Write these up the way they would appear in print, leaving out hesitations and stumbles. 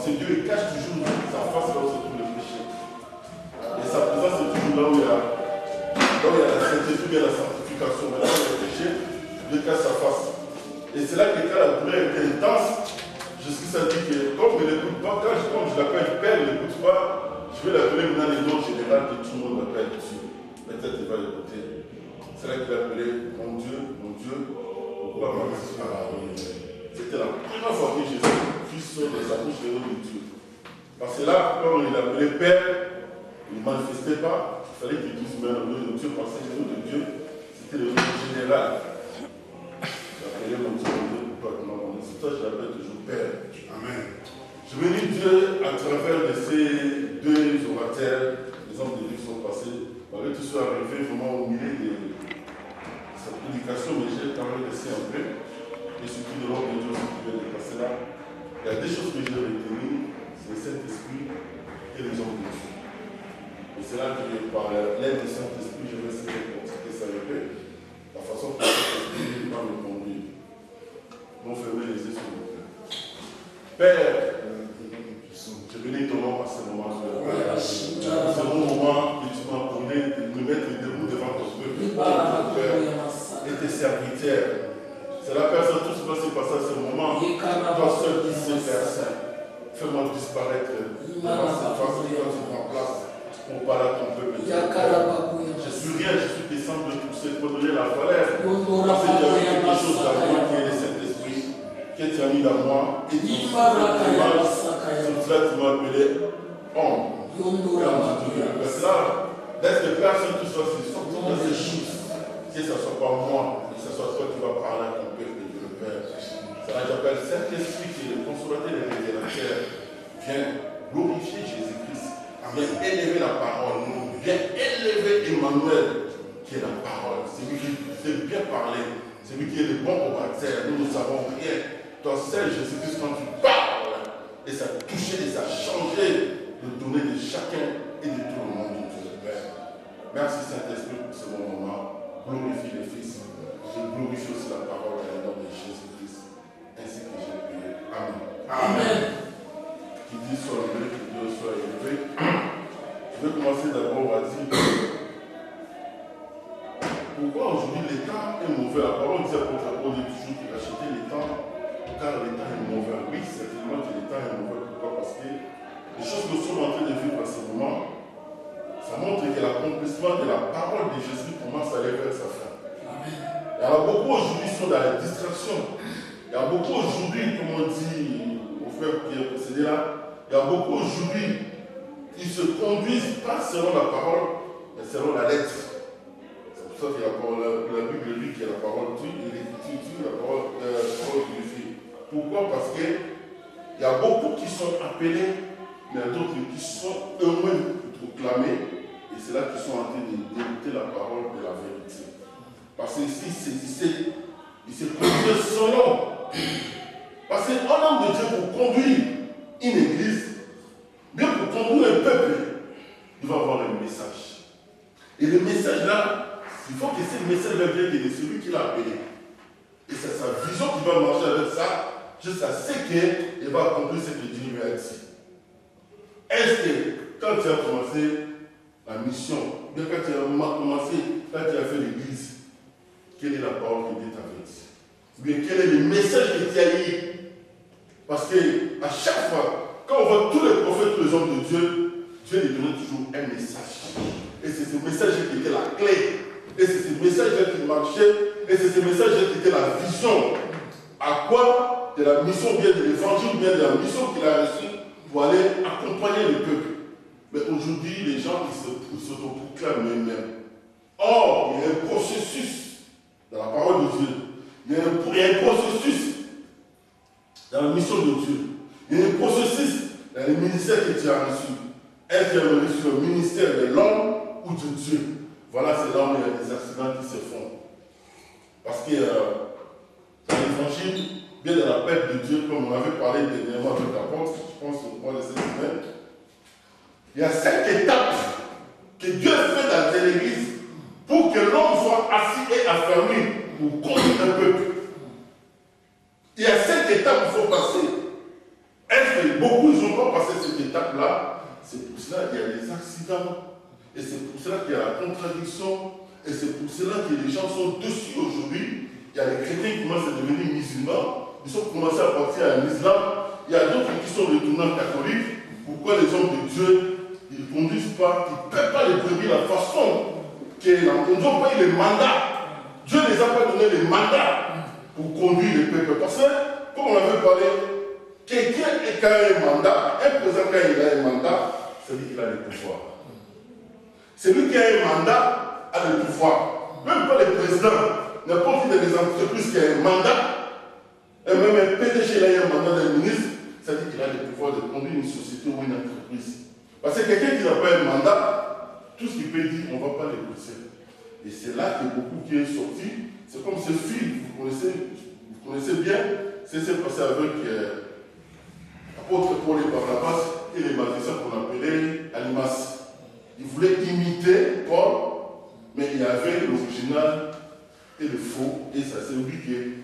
Parce que Dieu cache toujours sa face là où se trouve le péché. Et sa présence est toujours là où il y a la sainteté, il y a la sanctification. Mais là où il y a le péché, Dieu cache sa face. Et c'est là que quand la prière est intense, Jésus a dit que comme il n'écoute pas, quand je l'appelle Père, il n'écoute pas, je vais l'appeler maintenant les noms généraux que tout le monde l'appelle dessus. Peut-être il va l'écouter. C'est là qu'il a appelé mon Dieu, pourquoi m'as-tu abandonné? C'était la première fois que Jésus sort de sa bouche le nom de Dieu. Parce que là, quand il l'appelait Père, il ne manifestait pas. Il fallait qu'il dise même le nom de Dieu, parce que le nom de Dieu, c'était le nom général. J'appelais mon Dieu, pourquoi non? C'est ça que je l'appelle toujours Père. Amen. Je bénis Dieu à travers de ces deux orateurs, les hommes de Dieu qui sont passés. Malgré tout ça, arrivé vraiment au milieu de cette prédication, mais j'ai quand même laissé un peu. Et surtout de l'ordre de Dieu qui vient de passer là. Il y a des choses que j'ai retenues, c'est le Saint-Esprit et les hommes de Dieu. Et c'est là que par l'aide du Saint-Esprit, je vais essayer de pratiquer ça avec eux. La façon que le Saint-Esprit va me conduire. Non, fermez les yeux sur vous. Père, je bénis ton nom à ce moment. C'est mon moment que tu m'as donné de me mettre debout devant ton peuple, et tes serviteurs. C'est la personne, tout ce qui va se passer à ce moment. Toi seul qui sais faire ça. Fais-moi disparaître devant cette face que toi tu prends place pour parler à ton peuple. Je suis rien, je suis descendu de tout ce pour donner la valeur. Parce que tu as vu quelque chose dans moi qui est le Saint-Esprit, que tu as mis dans moi, et tu m'as appelé homme. Parce que là, laisse que personne tout soit sorti de ces choses. Que ce ne soit pas moi, que ce soit toi qui vas parler à ton peuple et Dieu le Père. C'est là que j'appelle Saint-Esprit qui est le consolateur et le révélateur. Viens glorifier Jésus-Christ. Viens élever la parole. Viens élever Emmanuel qui est la parole. C'est lui qui sait bien parler. C'est lui qui est le bon orateur. Nous ne savons rien. Toi seul, Jésus-Christ, quand tu parles, et ça a touché et ça a changé le donner de chacun et de tout le monde de Dieu le Père. Merci Saint-Esprit pour ce bon moment. Glorifie le Fils. Je glorifie aussi la parole et le nom de Jésus-Christ. Ainsi que j'ai prié. Amen. Amen. Qui dit soit élevé, que Dieu soit élevé. Je vais commencer d'abord à dire pourquoi aujourd'hui l'état est mauvais. La parole dit à votre Paul toujours qu'il achetait l'état car l'état est mauvais. Oui, certainement que l'état est mauvais. Pourquoi? Parce que les choses que nous sommes en train de vivre à ce moment, ça montre que l'accomplissement de la parole de Jésus commence à aller vers sa fin. Il y en a beaucoup aujourd'hui qui sont dans la distraction. Il y a beaucoup aujourd'hui, comme on dit au frère qui est précédé là, il y a beaucoup aujourd'hui qui se conduisent pas selon la parole, mais selon la lettre. C'est pour ça qu'il y a la Bible lui qui est la parole tue, et l'Écriture tue, la parole glorifie. Pourquoi? Parce qu'il y a beaucoup qui sont appelés, mais il y a d'autres qui sont eux-mêmes proclamés. Et c'est là qu'ils sont en train de dérouter la parole de la vérité. Parce que ici, il se conduit selon. Parce qu'un homme de Dieu pour conduire une église, bien pour conduire un peuple, il va avoir un message. Et le message là, il faut que ce message-là vienne de celui qui l'a appelé. Et c'est sa vision qui va marcher avec ça, jusqu'à ce qu'il va accomplir ce que Dieu lui a dit. Est-ce que quand tu as commencé la mission, bien quand tu as commencé, quand tu as fait l'église, quelle est la parole que Dieu t'avait dit? Bien quel est le message que tu as eu? Parce qu'à chaque fois, quand on voit tous les prophètes, tous les hommes de Dieu, Dieu lui donnait toujours un message. Et c'est ce message qui était la clé. Et c'est ce message qui marchait. Et c'est ce message qui était la vision. À quoi? De la mission, bien de l'évangile, bien de la mission qu'il a reçue pour aller accompagner le peuple. Mais aujourd'hui, les gens qui s'autoproclament eux-mêmes. Or, il y a un processus dans la parole de Dieu. Il y a un processus dans la mission de Dieu. Il y a un processus dans le ministère que tu as reçu. Est-ce qu'il y a le ministère de l'homme ou de Dieu? Voilà, c'est là où il y a des accidents qui se font. Parce que dans l'évangile, bien dans la paix de Dieu, comme on avait parlé dernièrement avec l'apôtre, je pense au mois de cette semaine, il y a 5 étapes que Dieu fait dans l'église pour que l'homme soit assis et affermi pour conduire un peuple. Il y a 5 étapes qu'il faut passer. Est-ce que beaucoup ils ont cette étape-là, c'est pour cela qu'il y a des accidents. Et c'est pour cela qu'il y a la contradiction. Et c'est pour cela que les gens sont dessus aujourd'hui. Il y a les chrétiens qui commencent à devenir musulmans. Ils ont commencé à partir à l'islam. Il y a d'autres qui sont retournés en catholique. Pourquoi les hommes de Dieu, ils ne conduisent pas, ils ne peuvent pas les brebis la façon qu'ils n'ont pas eu les mandats. Dieu ne les a pas donné les mandats pour conduire les peuples. Parce que, comme on avait parlé, quelqu'un qui a un mandat, un président quand il a un mandat, c'est lui qui a le pouvoir. C'est lui qui a un mandat, a le pouvoir. Même pas le président, n'importe qui des entreprises qui a un mandat, et même un PDG, il a un mandat d'un ministre, ça dit qu'il a le pouvoir de conduire une société ou une entreprise. Parce que quelqu'un qui n'a pas un mandat, tout ce qu'il peut dire, on ne va pas l'écouter. Et c'est là que beaucoup qui est sorti. C'est comme ce film, vous connaissez bien, c'est ce qui s'est passé avec l'apôtre Paul et Barnabas et les magiciens qu'on appelait Alimas. Ils voulaient imiter Paul, mais il y avait l'original et le faux, et ça s'est oublié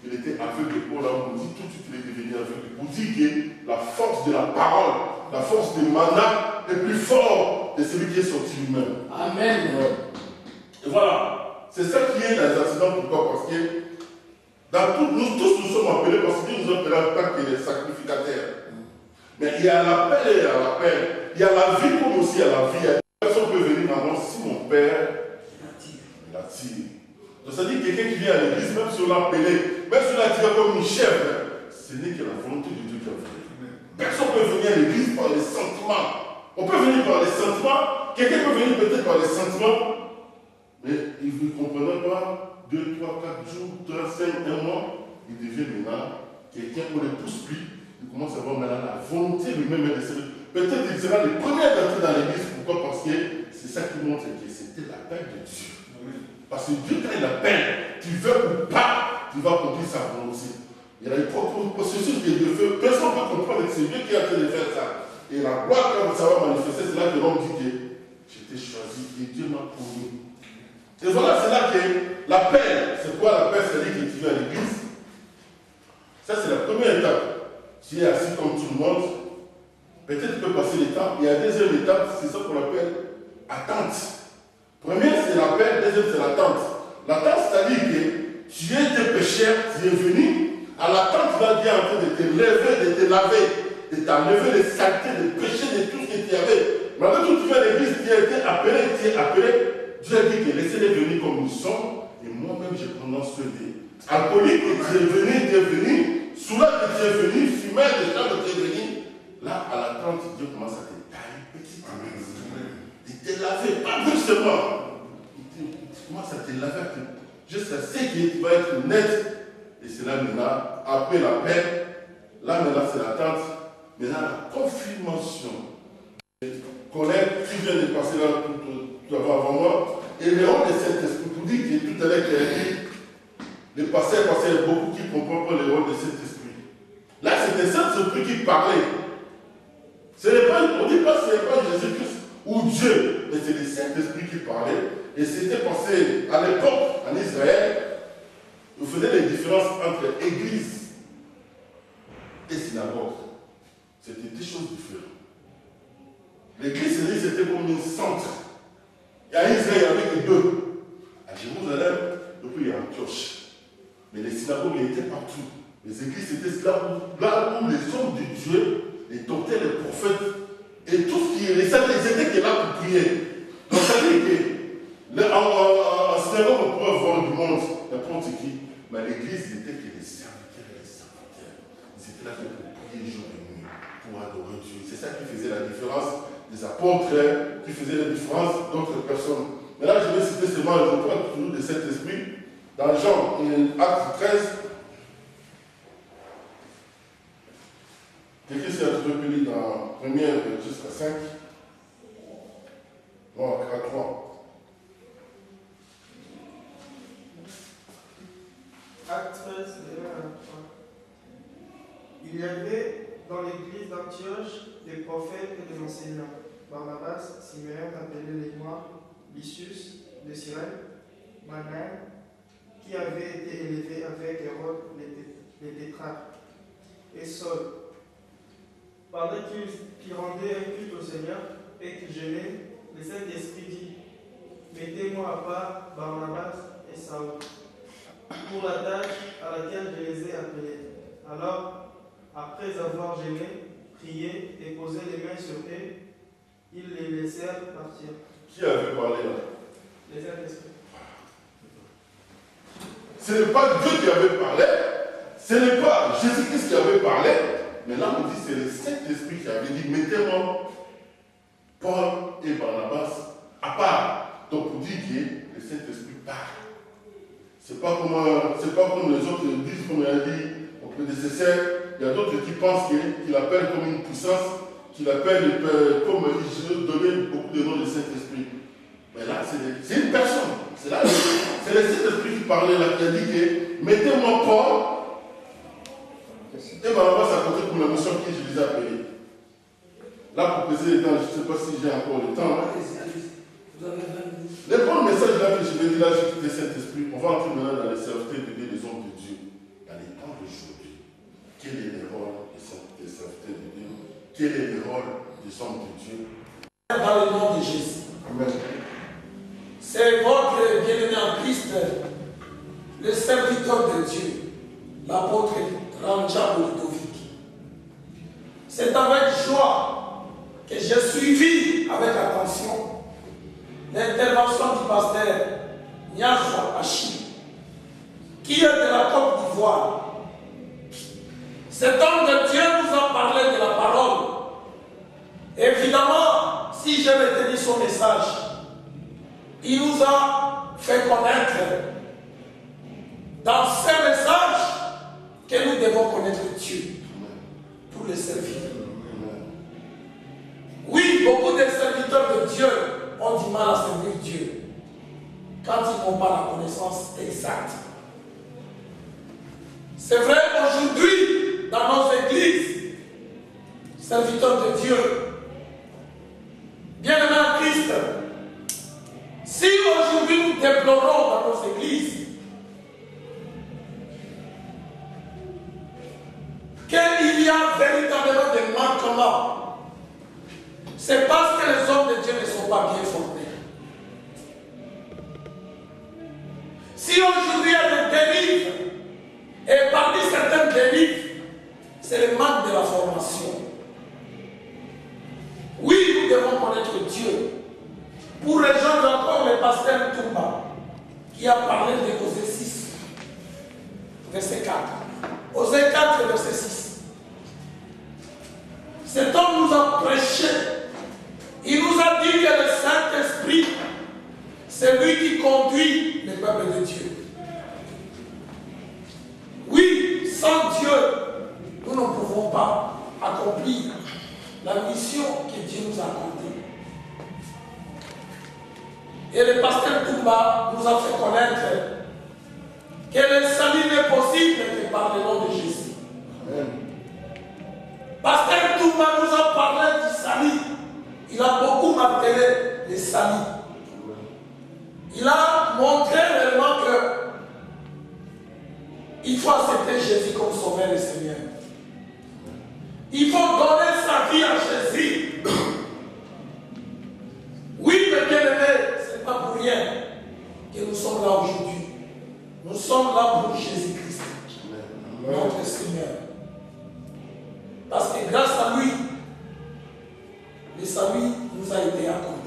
qu'il était aveugle. Paul, là, on dit tout de suite qu'il est devenu aveugle. Pour dire que la force de la parole, la force du mandat est plus forte que celui qui est sorti lui-même. Amen. Et voilà, c'est ça qui est dans les accidents. Pourquoi? Parce que nous tous nous sommes appelés, parce que Dieu nous appelle en tant que les sacrificateurs. Mais il y a l'appel et il y a l'appel. Il y a la vie comme aussi il y a la vie. Personne ne peut venir dans moi si mon père l'attire. Donc ça dit que quelqu'un qui vient à l'église, même si on l'a appelé, même si on l'a tiré comme une chèvre, ce n'est que la volonté de Dieu qui a fait. Personne ne peut venir à l'église par les sentiments. On peut venir par les sentiments, quelqu'un peut venir peut-être par les sentiments, mais il ne comprendra pas 2, 3, 4 jours, 3, 5, 1 mois, il devient maintenant quelqu'un qu'on le pousse plus, il commence à avoir maintenant la volonté lui-même de se. Peut-être qu'il sera le premier à entrer dans l'église. Pourquoi? Parce que c'est ça qui montre que c'était l'appel de Dieu. Parce que Dieu, quand il appelle, tu veux ou pas, tu vas accomplir sa volonté. Il y a une processus que Dieu fait. Personne ne peut comprendre que c'est Dieu qui est en train de faire ça. Et la gloire, quand ça va manifester, c'est là que l'homme dit que j'étais choisi et Dieu m'a promis. Et voilà, c'est là que l'appel, c'est quoi l'appel? C'est-à-dire que tu viens à l'église. Ça, c'est la première étape. Tu es assis comme tout le monde. Peut-être tu peux passer l'étape. Et la deuxième étape, c'est ça qu'on appelle attente. Première, c'est l'appel. Deuxième, c'est l'attente. L'attente, c'est-à-dire que tu étais pécheur, tu es venu. À l'attente, là, Dieu est en train de te lever, de te laver, de t'enlever les saletés, les péchés, de tout ce que tu avais. Maintenant, quand tu viens à l'église, tu as été appelé, tu es appelé. Dieu a dit que laissez-les venir comme nous sommes. Et moi-même, je prononce le dé. Alcoolique, tu es venu. Soulard, tu es venu. Fumeur, de gens, tu es venu. Là, à l'attente, Dieu commence à te tailler petit. Il te laver, pas brusquement. Il commence à te laver jusqu'à ce que tu vas être net. Et c'est là maintenant, après la paix, là maintenant c'est l'attente. Maintenant la confirmation. Connaître, tu viens de passer là tout avant moi. Et le rôle de Saint-Esprit, pour dire que tout à l'heure qu'il a dit, le passé, parce qu'il y a beaucoup qui ne comprennent pas le rôle de Saint-Esprit. Là c'était Saint-Esprit qui parlait. On ne dit pas que ce n'est pas Jésus-Christ ou Dieu, mais c'est le Saint-Esprit qui parlait. Et c'était passé à l'époque en Israël. Vous faisiez les différences entre église et synagogue. C'était deux choses différentes. L'église, c'était comme une centre. Et à Israël, il y avait que deux. À Jérusalem, et puis il y a Antioche. Mais les synagogues étaient partout. Les églises étaient là où les hommes de Dieu, les docteurs, les prophètes, et tout ce qui est, ils étaient que là pour prier. Donc ça veut dire que en synagogue, on pouvait voir du monde, n'importe qui. Mais l'église n'était que les serviteurs et les serviteurs. Ils étaient là pour prier jour et nuit, pour adorer Dieu. C'est ça qui faisait la différence des apôtres, qui faisait la différence d'autres personnes. Mais là, je vais citer seulement le reprendre toujours de cet esprit. Dans Jean, acte 13, quelqu'un s'est trouvé dans 1er jusqu'à 5. Non, à 3. Acte 13, de 1 à 3. Il y avait dans l'église d'Antioche des prophètes et des enseignants. Barnabas, Siméon appelé les Noirs, Lysius de Cyrène, Manaen, qui avait été élevé avec Hérode les tétrarques, et Saul. pendant qu'il rendait un culte au Seigneur et qu'il jeûnait, le Saint-Esprit dit, mettez-moi à part Barnabas et Saül pour la tâche à laquelle je les ai appelés. Alors, après avoir jeûné, prié et posé les mains sur eux, ils les laissèrent partir. Qui avait parlé là? Les Saint-Esprit. Ce n'est pas Dieu qui avait parlé, ce n'est pas Jésus-Christ qui avait parlé, mais là on dit c'est le Saint-Esprit qui avait dit mettez-moi Paul et Barnabas à part. Donc pour dire que le Saint-Esprit parle. C'est pas comme les autres disent, comme il a dit au prédécesseur, il y a d'autres qui pensent qu'il appelle comme une puissance, qu'il appelle comme il donnait beaucoup de noms de Saint-Esprit. Mais là, c'est une personne. C'est le Saint-Esprit qui parlait là, qui a dit que mettez-moi Paul et Barnabas à côté pour la mission que je les ai appelés. Là, pour poser les temps, je ne sais pas si j'ai encore le temps. Le bon message là que je vais dire là, j'ai quitté Saint-Esprit. On va entrer maintenant dans les serviteurs de Dieu, les hommes de Dieu. Dans les temps d'aujourd'hui, quel est le rôle des serviteurs de Dieu? Quel est le rôle des hommes de Dieu? Dans le nom de Jésus. Amen. C'est votre bien-aimé en Christ, le serviteur de Dieu, l'apôtre Ranja Ludovic. C'est avec joie que j'ai suivi avec attention l'intervention du pasteur Niazwa Hachi, qui est de la Côte d'Ivoire. Cet homme de Dieu nous a parlé de la parole. Évidemment, si j'ai retenu son message, il nous a fait connaître dans ce message que nous devons connaître Dieu pour le servir. Oui, beaucoup de serviteurs de Dieu ont du mal à servir Dieu quand ils n'ont pas la connaissance exacte. C'est vrai aujourd'hui, dans nos églises, serviteurs de Dieu, bien-aimés en Christ, si aujourd'hui nous déplorons dans nos églises qu'il y a véritablement des manquements, c'est parce que les hommes de Dieu ne sont pas bien formés. Si aujourd'hui il y a des dérives, et parmi certaines dérives, c'est le manque de la formation. Oui, nous devons connaître Dieu. Pour rejoindre encore le pasteur Toumba, qui a parlé de Osée 6, verset 4. Osée 4, verset 6. Cet homme nous a prêché. Il nous a dit que le Saint-Esprit, c'est lui qui conduit le peuple de Dieu. Oui, sans Dieu, nous ne pouvons pas accomplir la mission que Dieu nous a accordée. Et le pasteur Toumba nous a fait connaître que le salut n'est possible que par le nom de Jésus. Amen. Pasteur Toumba nous a parlé du salut. Il a beaucoup martelé le salut. Il a montré réellement que il faut accepter Jésus comme sauveur et Seigneur. Il faut donner sa vie à Jésus. Oui, mes bien-aimés, ce n'est pas pour rien que nous sommes là aujourd'hui. Nous sommes là pour Jésus-Christ, notre Seigneur. Parce que grâce à lui, le salut nous a été accordé.